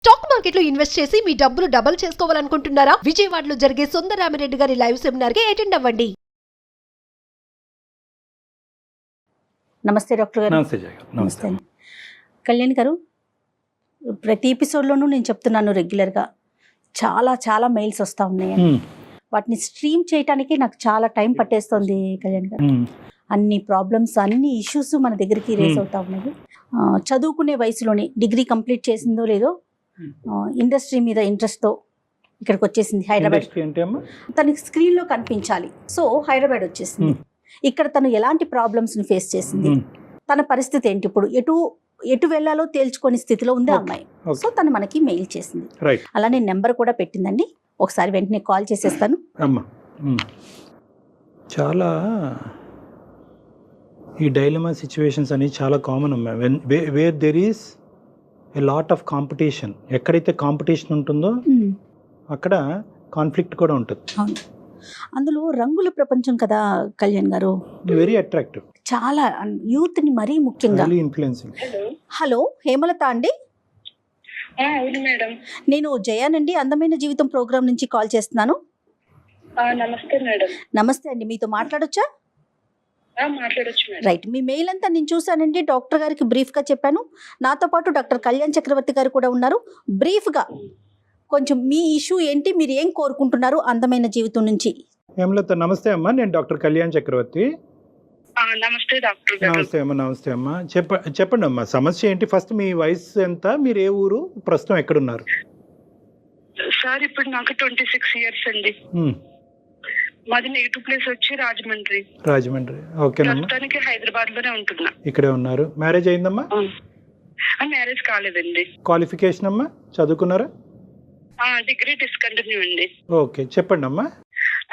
Stock మార్కెట్లో invest చేసి మీ డబ్బులు డబుల్ చేసుకోవాలనుకుంటున్నారా? విజయవాడలో జరిగే సుందరరామిరెడ్డి గారి లైవ్ సెమినార్ కి అటెండ్ అవ్వండి. నమస్తే డాక్టర్ గారు. నమస్తే జయ గారు. నమస్తే అండి. కళ్యాణ్ గారు, ప్రతి ఎపిసోడ్లోనూ నేను చెప్తున్నాను రెగ్యులర్గా చాలా చాలా మెయిల్స్ వస్తూ ఉన్నాయి. వాటిని స్ట్రీమ్ చేయడానికి నాకు చాలా టైం పట్టేస్తుంది కళ్యాణ్ గారు. అన్ని ప్రాబ్లమ్స్, అన్ని ఇష్యూస్ మన దగ్గరికి రేస్ అవుతా ఉన్నాయి. చదువుకునే వయసులోనే డిగ్రీ కంప్లీట్ చేసిందో లేదో ఇండస్ట్రీ మీద ఇంట్రెస్ట్తో ఇక్కడికి వచ్చేసింది హైదరాబాద్. తనకి స్క్రీన్లో కనిపించాలి, సో హైదరాబాద్ వచ్చేసింది. ఇక్కడ తను ఎలాంటి ప్రాబ్లమ్స్ని ఫేస్ చేసింది, తన పరిస్థితి ఏంటి, ఇప్పుడు ఎటు వెళ్ళాలో తేల్చుకొని స్థితిలో ఉంది ఆ అమ్మాయి. సో తను మనకి మెయిల్ చేసింది. అలానే నెంబర్ కూడా పెట్టిందండి. ఒకసారి వెంటనే కాల్ చేసేస్తాను. చాలా ఈ డైలమా సిచ్యువేషన్స్ అనేవి చాలా కామన్ అమ్మా. Where there is a lot of competition. ఎక్కడైతే కాంపిటీషన్ ఉంటుందో అక్కడ కాన్ఫ్లిక్ట్ కూడా ఉంటుంది. అందులో రంగుల ప్రపంచం కదా కళ్యాణ్ గారు, వెరీ అట్రాక్టివ్, చాలా యూత్ ని మరీ ముఖ్యంగా ఇన్ఫ్లుయెన్సింగ్. హలో హేమలత అండి, అవును మేడం. నేను జయానండి, అందమైన జీవితం ప్రోగ్రామ్ నుంచి కాల్ చేస్తున్నాను. నమస్తే మేడం. నమస్తే అండి, మీతో మాట్లాడొచ్చా? మాట్లాడొచ్చు మేడం. రైట్, మీ మెయిల్ అంతా నేను చూసానండి. డాక్టర్ గారికి బ్రీఫ్ గా చెప్పాను. నాతో పాటు డాక్టర్ కళ్యాణ్ చక్రవర్తి గారు కూడా ఉన్నారు. బ్రీఫ్ గా కొంచెం మీ ఇష్యూ ఏంటి, మీరు ఏం కోరుకుంటున్నారు అందమైన జీవితం నుంచి? హేమలత నమస్తే అమ్మా, నేను డాక్టర్ కళ్యాణ్ చక్రవర్తి. నమస్తే డాక్టర్ గారు. నమస్తే అమ్మా. నమస్తే అమ్మా, చెప్పండి అమ్మా, సమస్య ఏంటి? ఫస్ట్ మీ వయసు ఎంత, మీరు ఏ ఊరు, ప్రస్తుతం ఎక్కడున్నారు? సార్ ఇప్పుడు నాకు 26 ఇయర్స్ అండి. మాది నెగిటివ్ ప్లేస్ వచ్చి రాజమండ్రి. ఓకేనమ్మా. ప్రస్తుతానికి హైదరాబాద్ లోనే ఉంటున్నా. ఇక్కడే ఉన్నారు. మ్యారేజ్ అయిందమ్మా? మ్యారేజ్ కాలేదండి. క్వాలిఫికేషన్ అమ్మా, చదువుకున్నారా? డిగ్రీ డిస్కంటిన్యూ అండి. ఓకే, చెప్పండి అమ్మా.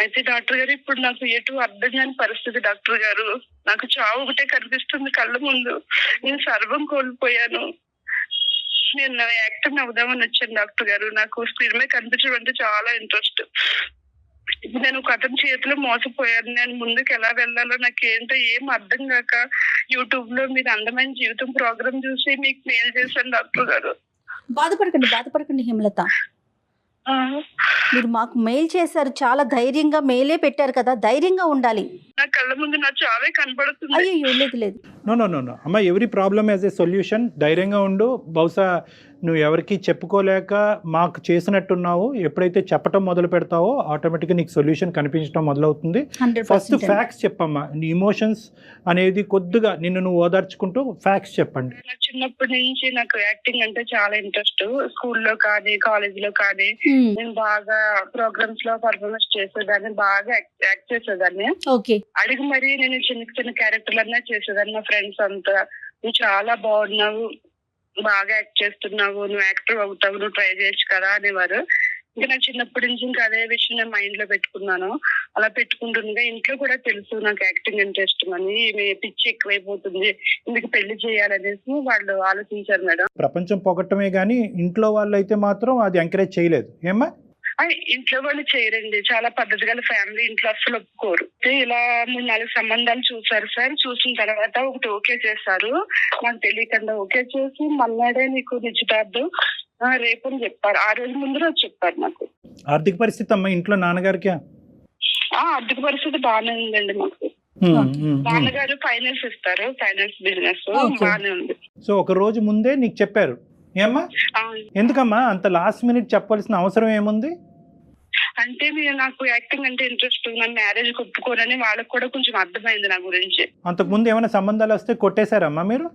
అయితే డాక్టర్ గారు, ఇప్పుడు నాకు ఎటు అర్థం కాని పరిస్థితి డాక్టర్ గారు. నాకు చావు ఒకటే కనిపిస్తుంది కళ్ళ ముందు. నేను సర్వం కోల్పోయాను. నేను యాక్టింగ్ అవుదామని వచ్చాను డాక్టర్ గారు. నాకు స్క్రీన్ మీద కనిపించడం అంటే చాలా ఇంట్రెస్ట్. ఇప్పుడు నేను ఒక అతని చేతిలో మోసపోయాను. నేను ముందుకు ఎలా వెళ్ళాలో నాకు ఏంటో ఏం అర్థం కాక యూట్యూబ్ లో మీరు అందమైన జీవితం ప్రోగ్రామ్ చూసి మీకు మెయిల్ చేశాను డాక్టర్ గారు. బాధపడకండి హేమలత, మీరు మాకు మెయిల్ చేశారు, చాలా ధైర్యంగా మెయిలే పెట్టారు కదా, ధైర్యంగా ఉండాలి. నా కళ్ళ ముందు నా చాలా కనబడుతుంది. అయ్యో లేదు. నో అమ్మా, every problem as a solution. ధైర్యంగా ఉండు. బహుశా నువ్వు ఎవరికి చెప్పుకోలేక మాకు చేసినట్టున్నావు. ఎప్పుడైతే చెప్పటం మొదలు పెడతావో ఆటోమేటిక్గా నీకు సొల్యూషన్ కనిపించడం మొదలవుతుంది. ఫస్ట్ ఫ్యాక్ట్స్ చెప్పమ్మా. నీ ఇమోషన్స్ అనేది కొద్దిగా నిన్ను నువ్వు ఓదార్చుకుంటూ ఫ్యాక్ట్స్ చెప్పండి. చిన్నప్పటి నుంచి నాకు యాక్టింగ్ అంటే చాలా ఇంట్రెస్ట్. స్కూల్లో కానీ కాలేజ్ లో కానీ నేను బాగా ప్రోగ్రామ్స్ లో పర్ఫార్మెన్స్ చేసేదాన్ని, బాగా యాక్ట్ చేసేదాన్ని. అడిగి మరి నేను చిన్న క్యారెక్టర్లు అన్నా చేసేదాన్ని. మా ఫ్రెండ్స్ అంతా నువ్వు చాలా బాగున్నావు, బాగా యాక్ట్ చేస్తున్నావు, నువ్వు యాక్టర్ అవుతావు, నువ్వు ట్రై చేయొచ్చు కదా అనేవారు. ఇంకా నాకు చిన్నప్పటి నుంచి ఇంకా అదే విషయం నేను మైండ్ లో పెట్టుకున్నాను. అలా పెట్టుకుంటుండగా ఇంట్లో కూడా తెలుసు నాకు యాక్టింగ్ అంటే ఇష్టం అని. పిచ్చి ఎక్కువైపోతుంది, ఇందుకు పెళ్లి చేయాలనేసి వాళ్ళు ఆలోచించారు మేడం. ప్రపంచం పొగట్టమే గానీ ఇంట్లో వాళ్ళు అయితే మాత్రం అది ఎంకరేజ్ చేయలేదు ఏమ్మా? ఇంట్లో వాళ్ళు చేయరండి, చాలా పద్ధతిగా ఫ్యామిలీ, ఇంట్లో అసలు ఒప్పుకోరు. ఇలా 3-4 సంబంధాలు చూసారు సార్. చూసిన తర్వాత ఒకటి ఓకే చేశారు, నాకు తెలియకుండా ఓకే చేసి మన్నాడే నీకు నిశ్చితార్థం రేపు అని చెప్పారు. ఆ రోజు ముందు రోజు చెప్పారు నాకు. ఆర్థిక పరిస్థితి అమ్మా ఇంట్లో నాన్నగారికి? ఆర్థిక పరిస్థితి బాగానే ఉందండి మాకు. నాన్నగారు ఫైనాన్స్ ఇస్తారు, ఫైనాన్స్ బిజినెస్ బాగానే ఉంది. సో ఒక రోజు ముందే నీకు చెప్పారు ఏమ్మా? ఎందుకమ్మా అంత లాస్ట్ మినిట్ చెప్పాల్సిన అవసరం ఏముంది? అంటే నాకు యాక్టింగ్ అంటే ఇంట్రెస్ట్, నా మ్యారేజ్ ఒప్పుకోనని వాళ్ళకి కూడా కొంచెం అర్థమైంది నా గురించి. అంతకు ముందు ఏమైనా సంబంధాలు వస్తే కొట్టేశారమ్మా మీరు?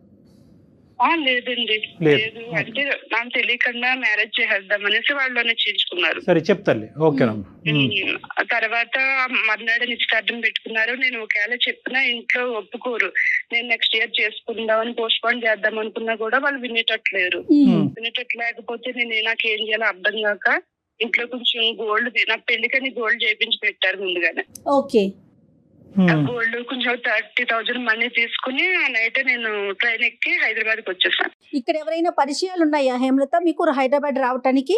లేదండి, లేదు. అంటే నాకు తెలియకుండా మ్యారేజ్ చేసేద్దాం అనేసి వాళ్ళు నిశ్చయించుకున్నారు. సరే చెప్తారు. ఓకేనమ్మా. తర్వాత మర్నాడు నిశ్చితార్థం పెట్టుకున్నారు. నేను ఒకవేళ చెప్పినా ఇంట్లో ఒప్పుకోరు. నేను నెక్స్ట్ ఇయర్ చేసుకుందామని పోస్ట్ పోన్ చేద్దాం అనుకున్నా కూడా వాళ్ళు వినేటట్లేరు. వినేటట్లేకపోతే నాకు ఏం చేయాలో అర్థం కాక ఇంట్లో కొంచెం గోల్డ్, నా పెళ్లికని గోల్డ్ చేయించి పెట్టారు ముందుగానే. గోల్డ్ కొంచెం 30,000 మనీ తీసుకుని నైట్ నేను ట్రైన్ ఎక్కి హైదరాబాద్ కి వచ్చేసాను. ఇక్కడ ఎవరైనా పరిచయాలు ఉన్నాయా హేమలత మీకు హైదరాబాద్ రావటానికి?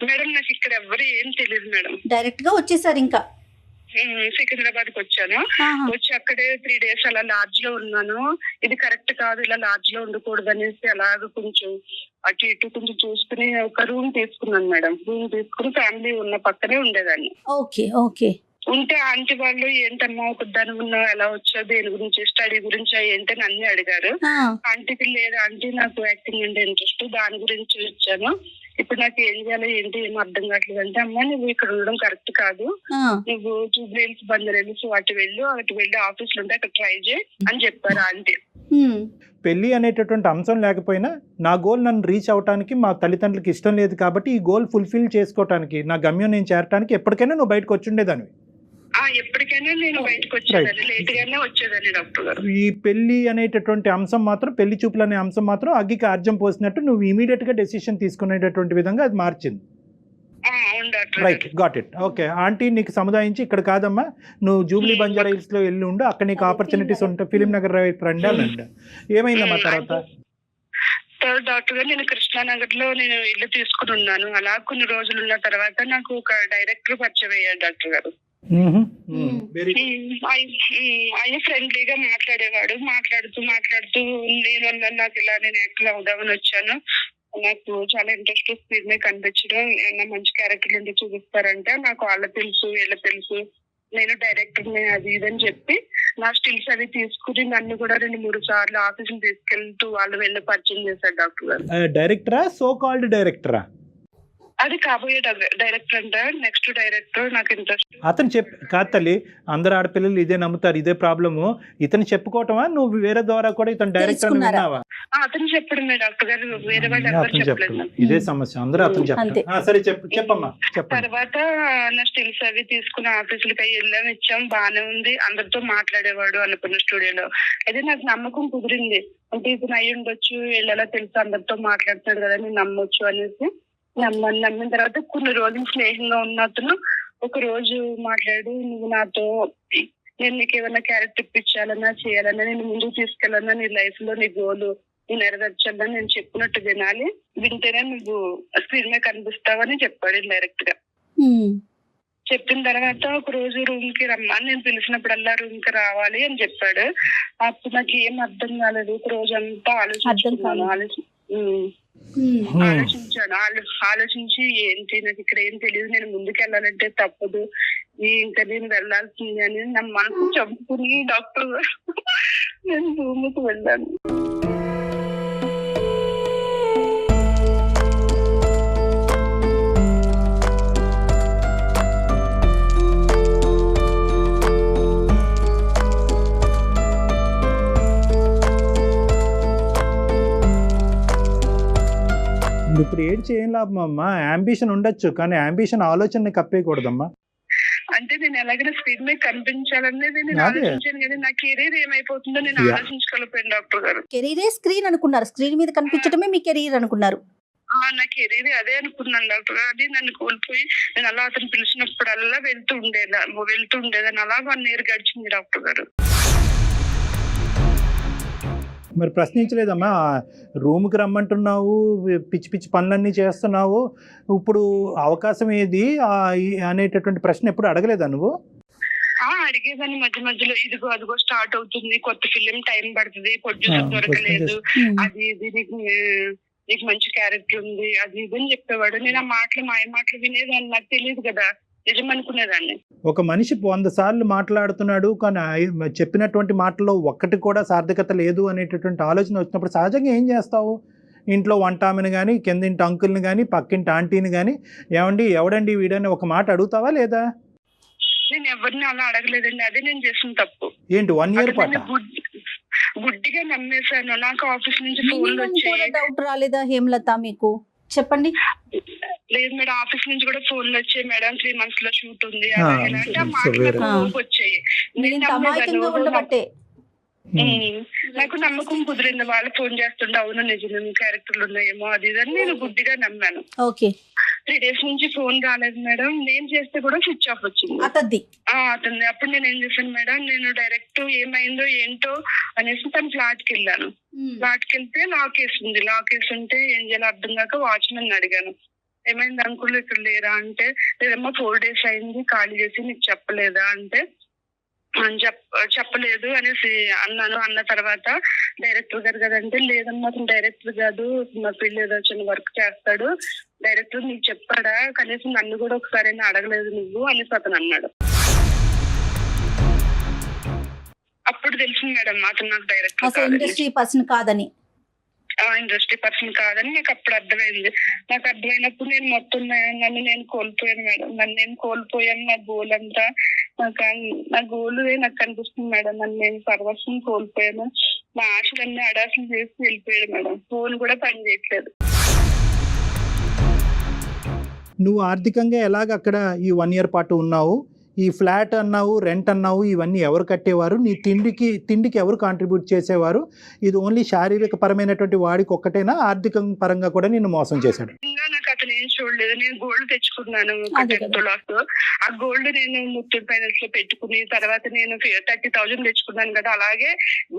మేడం నాకు ఇక్కడ ఎవరు ఏం తెలియదు మేడం. డైరెక్ట్ గా వచ్చేసారు ఇంకా? సికింద్రాబాద్ కి వచ్చాను. వచ్చి అక్కడే 3 days అలా లాడ్జ్ లో ఉన్నాను. ఇది కరెక్ట్ కాదు, ఇలా లాడ్జ్ లో ఉండకూడదు అనేసి అలాగ కొంచెం అటు ఇటు కొంచెం చూసుకుని ఒక రూమ్ తీసుకున్నాను మేడం. రూమ్ తీసుకుని ఫ్యామిలీ ఉన్న పక్కనే ఉండేదాన్ని. Okay okay. ఉంటే ఆంటీ వాళ్ళు ఏంటమ్మా ఒక దాని ఉన్నావు, ఎలా వచ్చావు, దేని గురించి, స్టడీ గురించి ఏంటని అన్ని అడిగారు. ఆంటీకి లేదు ఆంటీ, నాకు యాక్టింగ్ అంటే ఇంట్రెస్ట్, దాని గురించి వచ్చాను. ఇప్పుడు నాకు ఏం చేయాలో ఏంటి ఏం అర్థం కావట్లేదు అంటే, అమ్మా నువ్వు ఇక్కడ ఉండడం కరెక్ట్ కాదు, నువ్వు జూబ్లీహిల్స్, బంజారాహిల్స్ అటు వెళ్ళి ఆఫీసులు ఉంటే అక్కడ ట్రై చేయి అని చెప్పారు ఆంటీ. పెళ్లి అనేటటువంటి అంశం లేకపోయినా నా గోల్ నన్ను రీచ్ అవడానికి మా తల్లిదండ్రులకి ఇష్టం లేదు కాబట్టి ఈ గోల్ ఫుల్ఫిల్ చేసుకోవడానికి, నా గమ్యం నేను చేరడానికి ఎప్పటికైనా నువ్వు బయటకు వచ్చి ఉండేదాన్ని. ఎప్పటికైనా నేను బయటకు వచ్చేదాన్ని, లేట్ గానే వచ్చేదాన్ని డాక్టర్ గారు. ఈ పెళ్లి అనేటటువంటి అంశం మాత్రం, పెళ్లి చూపులు అనే అంశం మాత్రం అగ్గికి ఆర్జం పోసినట్టు నువ్వు ఇమీడియట్ గా డెసిషన్ తీసుకునేటటువంటి విధంగా అది మార్చింది. Right, got it. Okay, aunty నీకు సముదాయించి ఇక్కడ కాదమ్మా నువ్వు జూబ్లీ బంజారాహిల్స్ లో వెళ్ళి ఉండు, అక్కడ నీకు ఆపర్చునిటీస్ ఉంటాయి, ఫిలిం నగర్ రండి అనండి. ఏమైందమ్మా తర్వాత? డాక్టర్ గారు నేను కృష్ణానగర్ లో నేను ఇల్లు తీసుకుని ఉన్నాను. అలా కొన్ని రోజులు ఉన్న తర్వాత నాకు ఒక డైరెక్టర్ పరిచయం అయ్యాడు డాక్టర్ గారు. ఆయన ఫ్రెండ్లీగా మాట్లాడేవాడు. మాట్లాడుతూ నేను నాకు ఇలా నేను యాక్టర్ అవుదామని వచ్చాను, నాకు చాలా ఇంట్రెస్ట్ స్క్రీన్ మీద కనిపించడం, ఏమన్నా మంచి క్యారెక్టర్లు ఉంటే చూపిస్తారంటే, నాకు వాళ్ళ తెలుసు వీళ్ళ తెలుసు, నేను డైరెక్టర్ అది ఇదని చెప్పి నా స్టిల్స్ అవి తీసుకుని నన్ను కూడా 2-3 సార్లు ఆఫీసులు తీసుకెళ్తూ వాళ్ళు వెళ్ళి పరిచయం చేశారు డాక్టర్ గారు. డైరెక్టరా, సో కాల్డ్ డైరెక్టరా? అది కాబోయే డైరెక్టర్ అంట, నెక్స్ట్ డైరెక్టర్. నాకు ఇంట్రెస్ట్. అతను కాదు తల్లి, అందరు ఆడపిల్లలు ఇదే నమ్ముతారు, ఇదే ప్రాబ్లము. ఇతను చెప్పుకోవటమా, నువ్వు వేరే ద్వారా కూడా ఇతను డైరెక్టర్ విన్నావా? అతను చెప్పడమే డాక్టర్ గారు, వేరే వాళ్ళు ఎవరు చెప్పలేదు. ఇదే సమస్య, అందరూ అతను చెప్తారు. సరే చెప్పమ్మా. తర్వాత నా స్టిల్స్ అవి తీసుకుని ఆఫీసులకి వెళ్ళాం, ఇచ్చాం, బాగానే ఉంది, అందరితో మాట్లాడేవాడు అనుకున్న స్టూడియోలో. అయితే నాకు నమ్మకం కుదిరింది, అంటే ఇతను అయ్యి ఉండొచ్చు, వీళ్ళలా తెలుసు అందరితో మాట్లాడుతాడు కదా, నేను నమ్మొచ్చు అనేసి నమ్మిన తర్వాత కొన్ని రోజులు స్నేహంగా ఉన్న అతను ఒక రోజు మాట్లాడు, నువ్వు నాతో నేను నీకు ఏమైనా క్యారెక్టర్ ఇప్పించాలన్నా చేయాలన్నా, నేను ముందుకు తీసుకెళ్ళాలన్నా, నీ లైఫ్ లో నీ గోల్ నీ నెరవేర్చాలన్నా నేను చెప్పినట్టు వినాలి, వింటేనే నువ్వు స్క్రీన్ మీద కనిపిస్తావని చెప్పాడు డైరెక్ట్ గా. చెప్పిన తర్వాత ఒక రోజు రూమ్ కి రమ్మని, నేను పిలిచినప్పుడల్లా రూమ్ కి రావాలి అని చెప్పాడు. అప్పుడు నాకు ఏం అర్థం కాలేదు, ఒక రోజు అంతా ఆలోచించి ఏంటి నాకు ఇక్కడ ఏం తెలియదు, నేను ముందుకు వెళ్ళాలంటే తప్పదు, ఇంకా నేను వెళ్ళాల్సింది అని నా మనసు చంపుకుని డాక్టర్ నేను రూమ్కి వెళ్ళాను. ఇప్పుడు ఏం చేయం లాభం అమ్మా, అంబిషన్ ఉండొచ్చు కానీ అంబిషన్ ఆలోచన కప్పేయకూడదమ్మా. అంటే నేను ఎలాగైనా స్క్రీన్ మీద కనిపించాలనేది నేను ఆలోచించాను, కానీ నా కెరీర్ ఏమైపోతుందో నేను ఆలోచించగలిపోయాను డాక్టర్ గారు. కెరీరే స్క్రీన్ అనుకున్నారు, స్క్రీన్ మీద కనిపించడమే మీ కెరీర్ అనుకున్నారు. నా కెరీర్ అదే అనుకున్నాను డాక్టర్ గారు. అది నన్ను కోల్పోయి నేను అలా అతను పిలిచినప్పుడల్లా వెళ్తూ ఉండేదాన్ని. అలా 1 year గడిచింది డాక్టర్ గారు. మరి ప్రశ్నించలేదమ్మా, రూమ్కి రమ్మంటున్నావు, పిచ్చి పిచ్చి పనులన్నీ చేస్తున్నావు, ఇప్పుడు అవకాశం ఏది అనేటటువంటి ప్రశ్న ఎప్పుడు అడగలేదా నువ్వు? అడిగేదాన్ని మధ్యలో, ఇదిగో అదిగో స్టార్ట్ అవుతుంది, కొత్త ఫిలిం, టైం పడుతుంది, ప్రొడ్యూసర్ దొరకలేదు, అది ఇది, నీకు మంచి క్యారెక్టర్ ఉంది, అది ఇది అని చెప్పేవాడు. నేను ఆ మాయ మాటలు వినేదాన్ని, నాకు తెలియదు కదా, నిజం అనుకునేదాన్ని. ఒక మనిషి 100 సార్లు మాట్లాడుతున్నాడు కానీ చెప్పినటువంటి మాటల్లో ఒక్కటి కూడా సార్థకత లేదు అనేటటువంటి ఆలోచన వచ్చినప్పుడు సహజంగా ఏం చేస్తావు? ఇంట్లో వంటామిని కానీ, కిందింటి అంకుల్ని కానీ, పక్కింటి ఆంటీని కానీ, ఎవడండి వీడని ఒక మాట అడుగుతావా లేదా? నేను ఎవరిని అలా అడగలేదండి, అదే నేను చేసిన తప్పు. ఏంటి 1 year పాటు గుడ్డిగా నమ్మేశాను. నాకు ఆఫీస్ నుంచి ఫోన్లు వచ్చాయి. డౌట్ రాలేదా హేమలత మీకు? చెప్పండి. లేదు మేడం, ఆఫీస్ నుంచి కూడా ఫోన్లు వచ్చాయి, మేడం 3 months లో షూట్ ఉంది అంటే మాటలకు వచ్చాయి. నాకు నమ్మకం కుదిరింది, వాళ్ళు ఫోన్ చేస్తుండే, అవును నిజమే క్యారెక్టర్లు ఉన్నాయేమో అది ఇదని నేను గుడ్డిగా నమ్మాను. 3 days నుంచి ఫోన్ రాలేదు మేడం, నేను చేస్తే కూడా స్విచ్ ఆఫ్ వచ్చింది అతన్ని. అప్పుడు నేను ఏం చేశాను మేడం, నేను డైరెక్ట్ ఏమైందో ఏంటో అనేసి తన ఫ్లాట్కి వెళ్ళాను. ఫ్లాట్కి వెళ్తే లాక్ వేసి ఉంది. లాక్ వేసి ఉంటే ఏం చేయాలో అర్థం కాక వాచ్మెన్ అడిగాను, ఏమైంది అంకుల్ ఇక్కడ లేరా అంటే, లేదమ్మా 4 days అయింది ఖాళీ చేసి నీకు చెప్పలేదా అంటే, చెప్పలేదు అనేసి అన్నాను. అన్న తర్వాత డైరెక్టర్ గారు కదంటే, లేదమ్మా అతను డైరెక్టర్ కాదు, మా పిల్లలు ఏదో చిన్న వర్క్ చేస్తాడు, డైరెక్టర్ నీకు చెప్పాడా, కనీసం నన్ను కూడా ఒకసారి అడగలేదు నువ్వు అనేసి అతను అన్నాడు. అప్పుడు తెలిసింది మేడం అతను నాకు డైరెక్టర్ ఇండస్ట్రీ పర్సన్ కాదని. ఇండస్ట్రీ పర్సన్ కాదని నాకు అప్పుడు అర్థమైంది. నాకు అర్థమైనప్పుడు నేను మొత్తం నన్ను నేను కోల్పోయాను మేడం. నన్ను నేను కోల్పోయాను. నా గోల్ అంతా నా గోల్ నాకు కనిపిస్తుంది మేడం. నన్ను నేను సర్వస్వం కోల్పోయాను. నా ఆశలన్నీ అడాసలు చేసి వెళ్ళిపోయాడు మేడం. ఫోన్ కూడా పని చేయట్లేదు. నువ్వు ఆర్థికంగా ఎలాగ అక్కడ ఈ 1 year పాటు ఉన్నావు? ఈ ఫ్లాట్ అన్నావు, రెంట్ అన్నావు, ఇవన్నీ ఎవరు కట్టేవారు? నీ తిండికి ఎవరు కాంట్రిబ్యూట్ చేసేవారు? ఇది ఓన్లీ శారీరక పరమైనటువంటి వాడికి ఒక్కటేనా, ఆర్థిక పరంగా కూడా నిన్ను మోసం చేశాడు? ఇంకా నాకు అతను ఏం చూడలేదు. నేను గోల్డ్ తెచ్చుకున్నాను 10 tulas. ఆ గోల్డ్ నేను ముత్తూట్ ఫైనాన్స్ లో పెట్టుకుని తర్వాత నేను 30,000 తెచ్చుకున్నాను కదా, అలాగే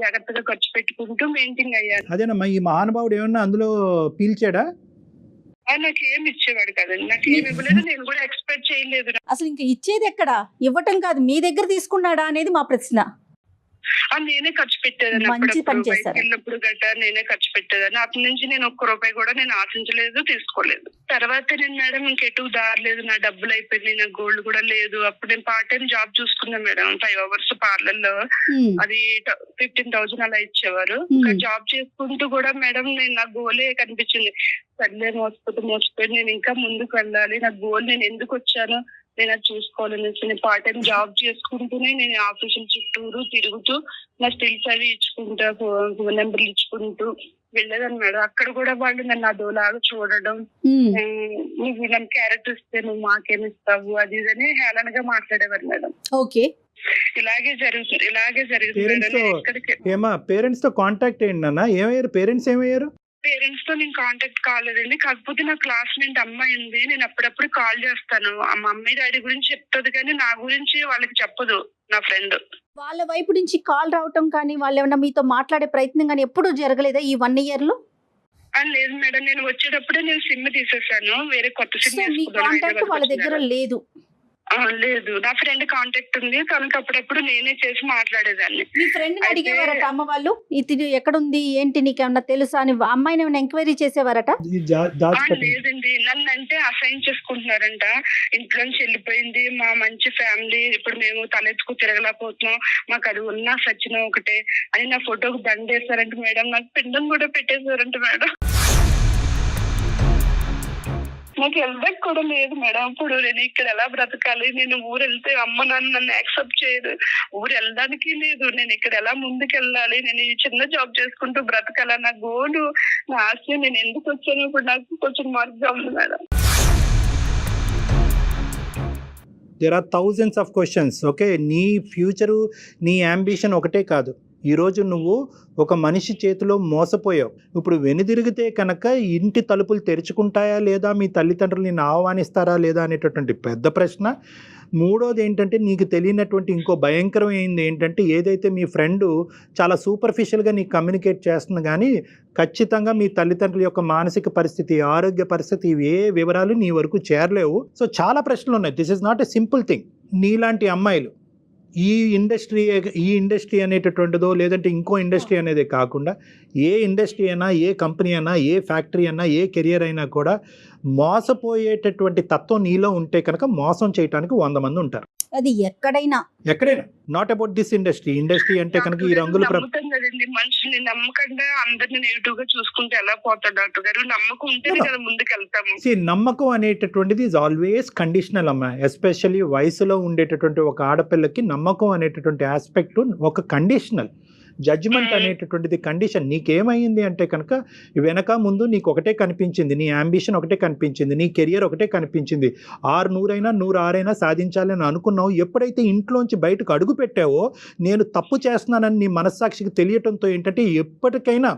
జాగ్రత్తగా ఖర్చు పెట్టుకుంటూ మెయింటైన్ అయ్యాను. అదేనమ్మా, ఈ మహానుభావుడు ఏమన్నా అందులో పీల్చాడా? నాకు ఏమి ఇచ్చేవాడు కదండి, నాకు ఏమి ఇవ్వలేదు. నేను కూడా ఎక్స్పెక్ట్ చేయలేదు. అసలు ఇంకా ఇచ్చేది ఎక్కడ, ఇవ్వటం కాదు, మీ దగ్గర తీసుకున్నాడా అనేది మా ప్రశ్న. నేనే ఖర్చు పెట్టేదాన్ని. వెళ్ళినప్పుడు గట్రా నేనే ఖర్చు పెట్టేదాన్ని. అప్పటి నుంచి నేను 1 రూపాయి కూడా నేను ఆశించలేదు, తీసుకోలేదు. తర్వాత నేను మేడం ఇంకెటు దారలేదు, నా డబ్బులు అయిపోయింది, నా గోల్డ్ కూడా లేదు. అప్పుడు నేను పార్ట్ టైం జాబ్ చూసుకున్నా మేడం, 5 hours పార్లర్ లో. అది 15,000 అలా ఇచ్చేవారు. జాబ్ చేసుకుంటూ కూడా మేడం నేను నా గోలే కనిపించింది. సర్లే మోసపోయి నేను ఇంకా ముందుకు వెళ్ళాలి, నా గోల్ నేను ఎందుకు వచ్చాను నేను అది చూసుకోవాలనేసి నేను పార్ట్ టైం జాబ్ చేసుకుంటూనే నేను ఆఫీసుల చుట్టూరు తిరుగుతూ నా స్టిల్స్ అవి ఇచ్చుకుంటా, ఫోన్ నెంబర్లు ఇచ్చుకుంటూ వెళ్ళేదాన్ని మేడం. అక్కడ కూడా వాళ్ళు నన్ను అదోలాగా చూడడం, నువ్వు నన్ను క్యారెక్టర్ ఇస్తే నువ్వు మాకేమి ఇస్తావు అది ఇదని హేళనగా మాట్లాడేవారు మేడం. ఓకే, ఇలాగే జరుగుతుంది. పేరెంట్స్ తో కాంటాక్ట్ ఏంటి అన్న? ఏమయ్యారు పేరెంట్స్? పేరెంట్స్ తో నేను కాంటాక్ట్ కాలేదండి. కాకపోతే నా క్లాస్మేట్ అమ్మాయి ఉంది, నేను అప్పుడప్పుడు కాల్ చేస్తాను. మా మమ్మీ డాడీ గురించి చెప్తుంది కానీ నా గురించి వాళ్ళకి చెప్పదు. నా ఫ్రెండ్ వాళ్ళ వైపు నుంచి కాల్ రావటం కానీ వాళ్ళు ఏమన్నా మీతో మాట్లాడే ప్రయత్నం కానీ ఎప్పుడు జరగలేదా ఈ 1 year లో? లేదు మేడం, నేను వచ్చేటప్పుడే నేను సిమ్ తీసేసాను, వేరే కొత్త సిమ్. వాళ్ళ దగ్గర లేదు? లేదు, నా ఫ్రెండ్ కాంటాక్ట్ ఉంది, తనకి అప్పుడప్పుడు నేనే చేసి మాట్లాడేదాన్ని. మీ ఫ్రెండ్ అడిగేవారట అమ్మ వాళ్ళు, ఇది ఎక్కడుంది ఏంటి నీకేమన్నా తెలుసా అని అమ్మాయిని ఏమైనా ఎంక్వైరీ చేసేవారట? లేదండి, నన్ను అంటే అసైన్ చేసుకుంటున్నారంట. ఇంట్లోంచి వెళ్ళిపోయింది, మా మంచి ఫ్యామిలీ, ఇప్పుడు మేము తలెత్తుకు తిరగలేకపోతున్నాం, మాకు అది ఉన్నా సచిన ఒకటే అని నా ఫోటోకి దండేశారంట మేడం. నాకు పిండం కూడా పెట్టేశారంట మేడం. నాకు వెళ్ళడానికి కూడా లేదు మేడం. ఇప్పుడు నేను ఇక్కడ ఎలా బ్రతకాలి? నేను ఊరు వెళ్తే అమ్మ నాన్న నన్ను యాక్సెప్ట్ చేయదు, ఊరు వెళ్ళడానికి లేదు. నేను ఇక్కడ ఎలా ముందుకు వెళ్ళాలి? నేను ఈ చిన్న జాబ్ చేసుకుంటూ బ్రతకాల? నా గోలు, నా ఆశ, నేను ఎందుకు వచ్చాను ఇప్పుడు నాకు కొంచెం మార్పుగా ఉంది madam. There are thousands of questions. Okay, నీ ఫ్యూచరు, నీ అంబిషన్ ఒకటే కాదు. ఈరోజు నువ్వు ఒక మనిషి చేతిలో మోసపోయావు. ఇప్పుడు వెనుదిరిగితే కనుక ఇంటి తలుపులు తెరుచుకుంటాయా లేదా, మీ తల్లిదండ్రులు నిన్ను ఆహ్వానిస్తారా లేదా అనేటటువంటి పెద్ద ప్రశ్న. మూడోది ఏంటంటే, నీకు తెలియనటువంటి ఇంకో భయంకరమైంది ఏంటంటే, ఏదైతే మీ ఫ్రెండు చాలా సూపర్ఫిషియల్గా నీకు కమ్యూనికేట్ చేస్తుంది కానీ ఖచ్చితంగా మీ తల్లిదండ్రుల యొక్క మానసిక పరిస్థితి, ఆరోగ్య పరిస్థితి, ఏ వివరాలు నీ వరకు చేరలేవు. సో చాలా ప్రశ్నలు ఉన్నాయి. This is not a simple thing. నీలాంటి అమ్మాయిలు ఈ ఇండస్ట్రీ అనేటటువంటిదో లేదంటే ఇంకో ఇండస్ట్రీ అనేదే కాకుండా ఏ ఇండస్ట్రీ అయినా, ఏ కంపెనీ అయినా, ఏ ఫ్యాక్టరీ అయినా, ఏ కెరియర్ అయినా కూడా మోసపోయేటటువంటి తత్వం నీలో ఉంటే కనుక మోసం చేయడానికి 100 మంది ఉంటారు. అది ఎక్కడైనా నాట్ అబౌట్ దిస్ ఇండస్ట్రీ అంటే కనుక ఈ రంగులు కదండి. మనుషుల్ని నమ్మకంగా అందరిని నెగిటివ్ గా చూసుకుంటే ఎలా పోతాడు డాక్టర్ గారు? నమ్మకం ఉంటేనే కదా ముందుకు వెళ్తాము. నమ్మకం అనేటటువంటిది ఈజ్ ఆల్వేస్ కండిషనల్ అమ్మా. ఎస్పెషల్లీ వయసులో ఉండేటటువంటి ఒక ఆడపిల్లకి నమ్మకం అనేటటువంటి ఆస్పెక్ట్ ఒక కండిషనల్. జడ్జిమెంట్ అనేటటువంటిది కండిషన్. నీకేమైంది అంటే కనుక వెనక ముందు నీకు ఒకటే కనిపించింది, నీ అంబిషన్ ఒకటే కనిపించింది, నీ కెరియర్ ఒకటే కనిపించింది. 100 106 సాధించాలని అనుకున్నావు. ఎప్పుడైతే ఇంట్లోంచి బయటకు అడుగు పెట్టావో, నేను తప్పు చేస్తున్నానని నీ మనస్సాక్షికి తెలియటంతో ఏంటంటే ఎప్పటికైనా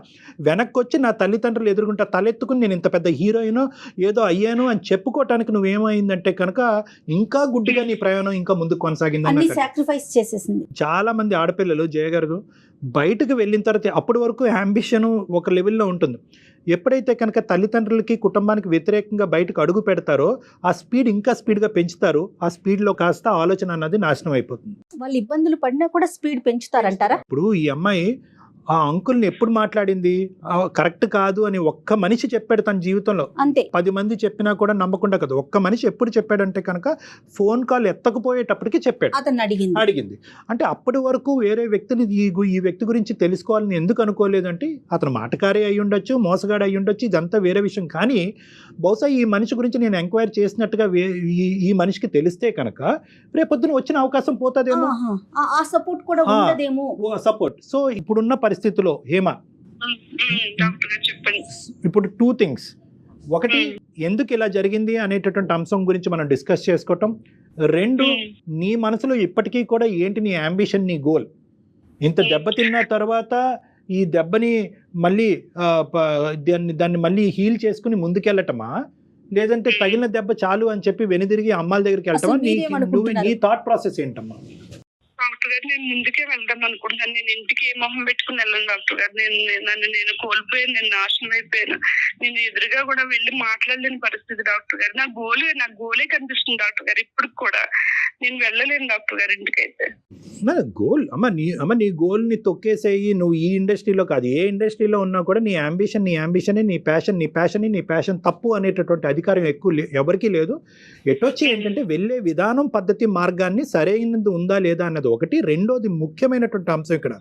వెనక్కి వచ్చి నా తల్లిదండ్రులు ఎదుర్కొంటా తలెత్తుకుని నేను ఇంత పెద్ద హీరోయినో ఏదో అయ్యాను అని చెప్పుకోవటానికి నువ్వేమైందంటే కనుక ఇంకా గుడ్డిగా నీ ప్రయాణం ఇంకా ముందుకు కొనసాగింది. చాలా మంది ఆడపిల్లలు జయ గారు బయటకు వెళ్ళిన తర్వాత అప్పటి వరకు అంబిషన్ ఒక లెవెల్లో ఉంటుంది. ఎప్పుడైతే కనుక తల్లిదండ్రులకి కుటుంబానికి వ్యతిరేకంగా బయటకు అడుగు పెడతారో ఆ స్పీడ్ ఇంకా స్పీడ్గా పెంచుతారు. ఆ స్పీడ్లో కాస్త ఆలోచన అన్నది నాశనం అయిపోతుంది. వాళ్ళు ఇబ్బందులు పడినా కూడా స్పీడ్ పెంచుతారంటారా? ఇప్పుడు ఈ అమ్మాయి ఆ అంకుల్ని ఎప్పుడు మాట్లాడింది, కరెక్ట్ కాదు అని ఒక్క మనిషి చెప్పాడు తన జీవితంలో. అంతే. 10 మంది చెప్పినా కూడా నమ్మకుండా కదా, ఒక్క మనిషి ఎప్పుడు చెప్పాడంటే కనుక ఫోన్ కాల్ ఎత్తకపోయేటప్పటికి చెప్పాడు. అతను అడిగింది అంటే అప్పటి వరకు వేరే వ్యక్తిని ఈ వ్యక్తి గురించి తెలుసుకోవాలని ఎందుకు అనుకోలేదంటే అతను మాటకారి అయి ఉండొచ్చు, మోసగాడు అయి ఉండొచ్చు, ఇదంతా వేరే విషయం. కానీ బహుశా ఈ మనిషి గురించి నేను ఎంక్వైరీ చేసినట్టుగా ఈ మనిషికి తెలిస్తే కనుక రేపొద్దున వచ్చిన అవకాశం పోతుందేమో, ఆ సపోర్ట్ కూడా ఉండదేమో. సపోర్ట్. సో ఇప్పుడున్న పరిస్థితిలో హేమ ఇప్పుడు 2 things. ఒకటి, ఎందుకు ఇలా జరిగింది అనేటటువంటి అంశం గురించి మనం డిస్కస్ చేసుకోవటం. 2, నీ మనసులో ఇప్పటికీ కూడా ఏంటి నీ అంబిషన్, నీ గోల్. ఇంత దెబ్బతిన్న తర్వాత ఈ దెబ్బని మళ్ళీ దాన్ని మళ్ళీ హీల్ చేసుకుని ముందుకెళ్ళటమా, లేదంటే తగిలిన దెబ్బ చాలు అని చెప్పి వెనుదిరిగి అమ్మాల దగ్గరికి వెళ్ళటమా? నీ థాట్ ప్రాసెస్ ఏంటమ్మా? డాక్టర్ గారు నేను ముందుకే వెళ్దాం అనుకుంటున్నాను. నేను ఇంటికి ఏ మొహం పెట్టుకుని వెళ్ళను డాక్టర్ గారు. నేను కోల్పోయాను, నేను నాశనం అయిపోయాను. నేను ఎదురుగా కూడా వెళ్ళి మాట్లాడలేని పరిస్థితి డాక్టర్ గారు. నా గోలే కనిపిస్తుంది డాక్టర్ గారు. ఇప్పుడు కూడా నేను వెళ్ళలేను డాక్టర్ గారు ఇంటికైతే. గోల్ నీ గోల్ని తొక్కేసేయి. నువ్వు ఈ ఇండస్ట్రీలో కాదు, ఏ ఇండస్ట్రీలో ఉన్నా కూడా నీ అంబిషనే నీ ప్యాషన్ తప్పు అనేటటువంటి అధికారం ఎవరికీ లేదు. ఎటొచ్చి ఏంటంటే వెళ్ళే విధానం, పద్ధతి, మార్గాన్ని సరైనది ఉందా లేదా అన్నది ఒకటి. రెండోది ముఖ్యమైనటువంటి అంశం ఇక్కడ,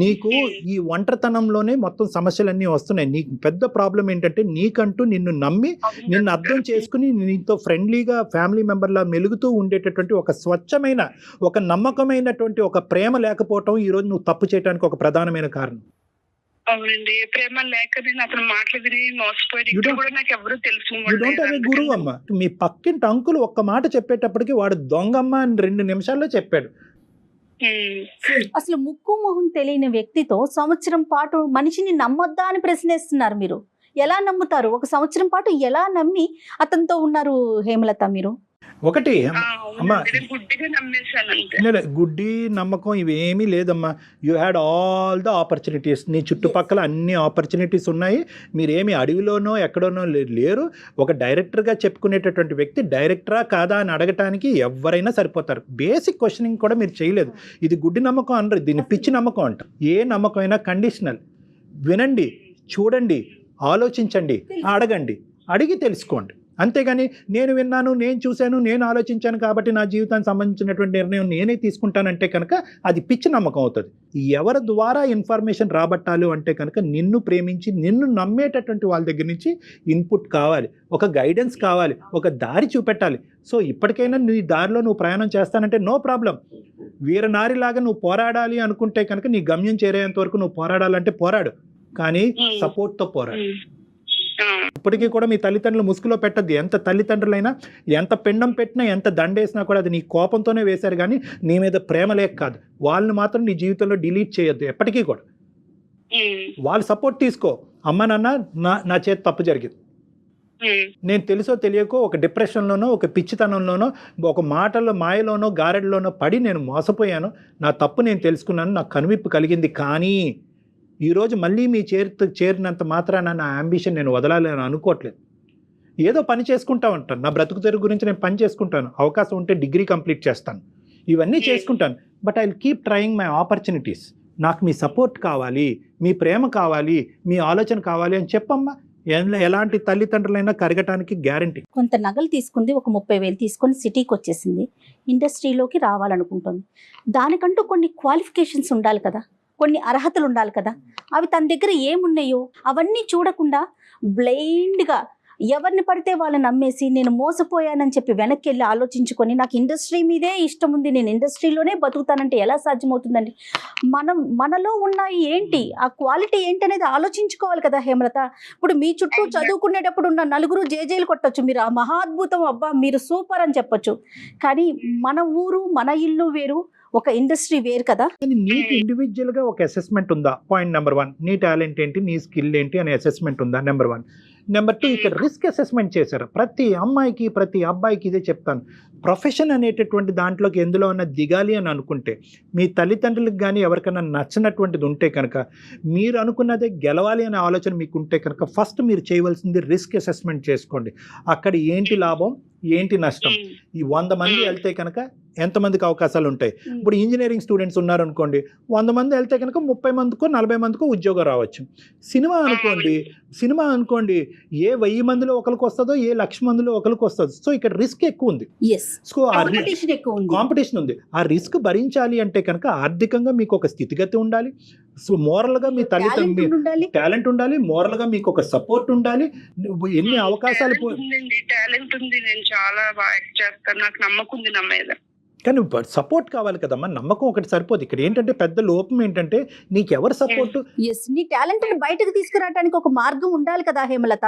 నీకు ఈ ఒంటరితనంలోనే మొత్తం సమస్యలన్నీ వస్తున్నాయి. నీకు పెద్ద ప్రాబ్లం ఏంటంటే నీకంటూ నిన్ను నమ్మి, నిన్ను అర్థం చేసుకుని, నీతో ఫ్రెండ్లీగా ఫ్యామిలీ మెంబర్లా మెలుగుతూ ఉండేటటువంటి ఒక స్వచ్ఛమైన, ఒక నమ్మకమైనటువంటి ఒక ప్రేమ లేకపోవటం ఈరోజు నువ్వు తప్పు చేయడానికి ఒక ప్రధానమైన కారణం. అవునండి, ప్రేమ లేక నేను అతను మాట్లాడి మోసపోయి కూడా నాకు ఎవరు తెలుసు. గురువు అమ్మ, మీ పక్కింటి అంకులు ఒక్క మాట చెప్పేటప్పటికి వాడు దొంగమ్మ అని 2 నిమిషాల్లో చెప్పాడు. అసలు ముక్కు మొహం తెలియని వ్యక్తితో సంవత్సరం పాటు మనిషిని నమ్మొద్దా అని ప్రశ్నిస్తున్నారు మీరు. ఎలా నమ్ముతారు? 1 సంవత్సరం పాటు ఎలా నమ్మి అతనితో ఉన్నారు హేమలత మీరు? ఒకటి అమ్మా, గుడ్డి నమ్మకం ఇవేమీ లేదమ్మా. You had all the opportunities. నీ చుట్టుపక్కల అన్ని ఆపర్చునిటీస్ ఉన్నాయి. మీరేమి అడవిలోనో ఎక్కడోనో లేరు. ఒక డైరెక్టర్గా చెప్పుకునేటటువంటి వ్యక్తి డైరెక్టరా కాదా అని అడగటానికి ఎవరైనా సరిపోతారు. బేసిక్ క్వశ్చనింగ్ కూడా మీరు చేయలేదు. ఇది గుడ్డి నమ్మకం అనరు, దీన్ని పిచ్చి నమ్మకం అంట. ఏ నమ్మకం అయినా కండిషనల్. వినండి, చూడండి, ఆలోచించండి, అడగండి, అడిగి తెలుసుకోండి. అంతేగాని నేను విన్నాను, నేను చూశాను, నేను ఆలోచించాను కాబట్టి నా జీవితానికి సంబంధించినటువంటి నిర్ణయం నేనే తీసుకుంటానంటే కనుక అది పిచ్చి నమ్మకం అవుతుంది. ఎవరి ద్వారా ఇన్ఫర్మేషన్ రాబట్టాలి అంటే కనుక నిన్ను ప్రేమించి నిన్ను నమ్మేటటువంటి వాళ్ళ దగ్గర నుంచి ఇన్పుట్ కావాలి, ఒక గైడెన్స్ కావాలి, ఒక దారి చూపెట్టాలి. సో ఇప్పటికైనా నీ దారిలో నువ్వు ప్రయాణం చేస్తానంటే నో ప్రాబ్లం. వీరనారిలాగా నువ్వు పోరాడాలి అనుకుంటే కనుక నీ గమ్యం చేరేంత వరకు నువ్వు పోరాడాలంటే పోరాడు, కానీ సపోర్ట్తో పోరాడు. ఇప్పటికీ కూడా మీ తల్లిదండ్రులు ముసుగులో పెట్టద్దు. ఎంత తల్లిదండ్రులైనా ఎంత పిండం పెట్టినా ఎంత దండేసినా కూడా అది నీ కోపంతోనే వేశారు, కానీ నీ మీద ప్రేమ లేక కాదు. వాళ్ళని మాత్రం నీ జీవితంలో డిలీట్ చేయొద్దు ఎప్పటికీ కూడా. వాళ్ళ సపోర్ట్ తీసుకో. అమ్మ నాన్న నా చేతి తప్పు జరిగింది, నేను తెలుసో తెలియకో ఒక డిప్రెషన్లోనో, ఒక పిచ్చితనంలోనో, ఒక మాటల్లో మాయలోనో, గారెడ్లోనో పడి నేను మోసపోయాను. నా తప్పు నేను తెలుసుకున్నాను, నాకు కనువిప్పు కలిగింది. కానీ ఈరోజు మళ్ళీ మీ చేరినంత మాత్రాన నా అంబిషన్ నేను వదలాలి అని అనుకోవట్లేదు. ఏదో పని చేసుకుంటా ఉంటాను, నా బ్రతుకు తెరుగు గురించి నేను పని చేసుకుంటాను, అవకాశం ఉంటే డిగ్రీ కంప్లీట్ చేస్తాను, ఇవన్నీ చేసుకుంటాను. But I will keep trying my opportunities. నాకు మీ సపోర్ట్ కావాలి, మీ ప్రేమ కావాలి, మీ ఆలోచన కావాలి అని చెప్పమ్మా. ఎలాంటి తల్లిదండ్రులైనా కరగటానికి గ్యారంటీ. కొంత నగలు తీసుకుంది, ఒక 30,000 తీసుకొని సిటీకి వచ్చేసింది, ఇండస్ట్రీలోకి రావాలనుకుంటుంది. దానికంటూ కొన్ని క్వాలిఫికేషన్స్ ఉండాలి కదా, కొన్ని అర్హతలు ఉండాలి కదా. అవి తన దగ్గర ఏమున్నాయో అవన్నీ చూడకుండా బ్లైండ్గా ఎవరిని పడితే వాళ్ళని నమ్మేసి నేను మోసపోయానని చెప్పి వెనక్కి వెళ్ళి ఆలోచించుకొని నాకు ఇండస్ట్రీ మీదే ఇష్టం ఉంది, నేను ఇండస్ట్రీలోనే బతుకుతానంటే ఎలా సాధ్యమవుతుందండి? మనలో ఉన్నాయి ఏంటి, ఆ క్వాలిటీ ఏంటి అనేది ఆలోచించుకోవాలి కదా హేమలత. ఇప్పుడు మీ చుట్టూ చదువుకునేటప్పుడు ఉన్న నలుగురు జేజేలు కొట్టచ్చు, మీరు ఆ మహాద్భుతం, అబ్బా మీరు సూపర్ అని చెప్పొచ్చు. కానీ మన ఊరు, మన ఇల్లు వేరు, ఒక ఇండస్ట్రీ వేరు కదా. నీకు ఇండివిజువల్గా ఒక అసెస్మెంట్ ఉందా? Point number 1. నీ టాలెంట్ ఏంటి, నీ స్కిల్ ఏంటి అనే అసెస్మెంట్ ఉందా? నెంబర్ 1. నెంబర్ 2, ఇక్కడ రిస్క్ అసెస్మెంట్ చేశారు. ప్రతి అమ్మాయికి ప్రతి అబ్బాయికి ఇదే చెప్తాను, ప్రొఫెషన్ అనేటటువంటి దాంట్లోకి ఎందులో ఉన్న దిగాలి అని అనుకుంటే, మీ తల్లిదండ్రులకు కానీ ఎవరికైనా నచ్చినటువంటిది ఉంటే కనుక, మీరు అనుకున్నదే గెలవాలి అనే ఆలోచన మీకు ఉంటే కనుక, ఫస్ట్ మీరు చేయవలసింది రిస్క్ అసెస్మెంట్ చేసుకోండి. అక్కడ ఏంటి లాభం, ఏంటి నష్టం, ఈ 100 మంది వెళ్తే కనుక ఎంతమందికి అవకాశాలు ఉంటాయి. ఇప్పుడు ఇంజనీరింగ్ స్టూడెంట్స్ ఉన్నారనుకోండి, 100 మంది వెళ్తే కనుక 30 మందికో 40 మందికో ఉద్యోగం రావచ్చు. సినిమా అనుకోండి ఏ 1000 మందిలో ఒకరికి వస్తుందో, ఏ 1,00,000 మందిలో ఒకరికి వస్తుందో. సో ఇక్కడ రిస్క్ ఎక్కువ ఉంది. సో కాంపిటీషన్ ఉంది. ఆ రిస్క్ భరించాలి అంటే కనుక ఆర్థికంగా మీకు ఒక స్థితిగతి ఉండాలి, సో మోరల్గా మీ తల్లిదండ్రులు టాలెంట్ ఉండాలి, మోరల్గా మీకు ఒక సపోర్ట్ ఉండాలి. ఎన్ని అవకాశాలు టాలెంట్ ఉంది, నేను చాలా బాగా యాక్ట్ చేస్తాను, నాకు నమ్మకం ఉంది నా మీద. కానీ సపోర్ట్ కావాలి కదమ్మా, నమ్మకం ఒకటి సరిపోదు. ఇక్కడ ఏంటంటే పెద్ద లోపం ఏంటంటే నీకెవరు సపోర్ట్. నీ టాలెంట్ బయటకు తీసుకురావడానికి ఒక మార్గం ఉండాలి కదా హేమలత.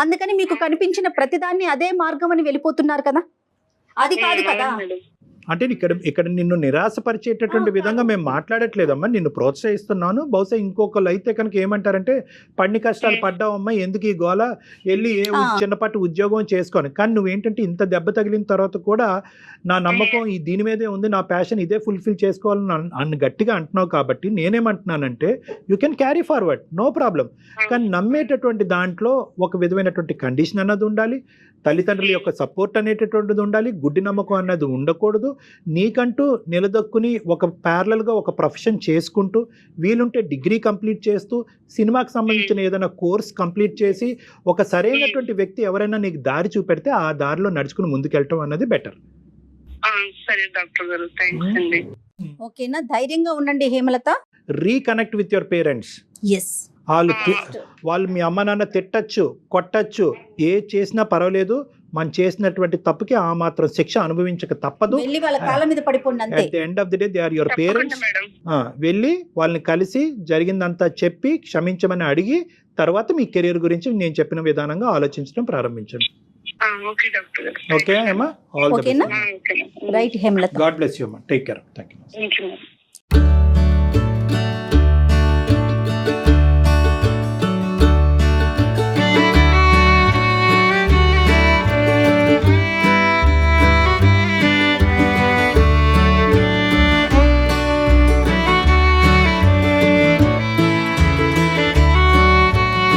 అందుకని మీకు కనిపించిన ప్రతిదాన్ని అదే మార్గం అని వెళ్ళిపోతున్నారు కదా, అది కాదు కదా. అంటే ఇక్కడ నిన్ను నిరాశపరిచేటటువంటి విధంగా మేము మాట్లాడట్లేదమ్మా, నిన్ను ప్రోత్సహిస్తున్నాను. బహుశా ఇంకొకళ్ళు అయితే కనుక ఏమంటారంటే, పన్ని కష్టాలు పడ్డావమ్మా, ఎందుకు ఈ గోల, వెళ్ళి చిన్నపాటి ఉద్యోగం చేసుకొని. కానీ నువ్వేంటంటే ఇంత దెబ్బ తగిలిన తర్వాత కూడా నా నమ్మకం దీని మీదే ఉంది, నా ప్యాషన్ ఇదే ఫుల్ఫిల్ చేసుకోవాలని అన్ని గట్టిగా అంటున్నావు. కాబట్టి నేనేమంటున్నానంటే, you can carry forward, no problem. కానీ నమ్మేటటువంటి దాంట్లో ఒక విధమైనటువంటి కండిషన్ అన్నది ఉండాలి, తల్లిదండ్రుల యొక్క సపోర్ట్ అనేటటువంటిది ఉండాలి, గుడ్డి నమ్మకం అన్నది ఉండకూడదు. నీకంటూ నిలదొక్కుని ఒక ప్యారలల్గా ఒక ప్రొఫెషన్ చేసుకుంటూ, వీలుంటే డిగ్రీ కంప్లీట్ చేస్తూ, సినిమాకి సంబంధించిన ఏదైనా కోర్స్ కంప్లీట్ చేసి, ఒక సరైనటువంటి వ్యక్తి ఎవరైనా నీకు దారి చూపెడితే ఆ దారిలో నడుచుకుని ముందుకెళ్ళటం అన్నది బెటర్. సరే డాక్టర్ గారు, థాంక్స్ అండి. ఓకేనా, ధైర్యంగా ఉండండి Hemalatha. Reconnect with your parents. వాళ్ళు మీ అమ్మ నాన్న తిట్టచ్చు, కొట్టచ్చు, ఏ చేసినా పర్వాలేదు, మనం చేసినటువంటి తప్పుకి ఆ మాత్రం శిక్ష అనుభవించక తప్పదు. At the end of the day they are your parents. వెళ్ళి వాళ్ళని కలిసి జరిగిందంతా చెప్పి క్షమించమని అడిగి తర్వాత మీ కెరీర్ గురించి నేను చెప్పిన విధానంగా ఆలోచించడం ప్రారంభించండి. ఓకే అమ్మా, all the best. Right Hemalatha, God bless you అమ్మా, టేక్ కేర్. థాంక్యూ.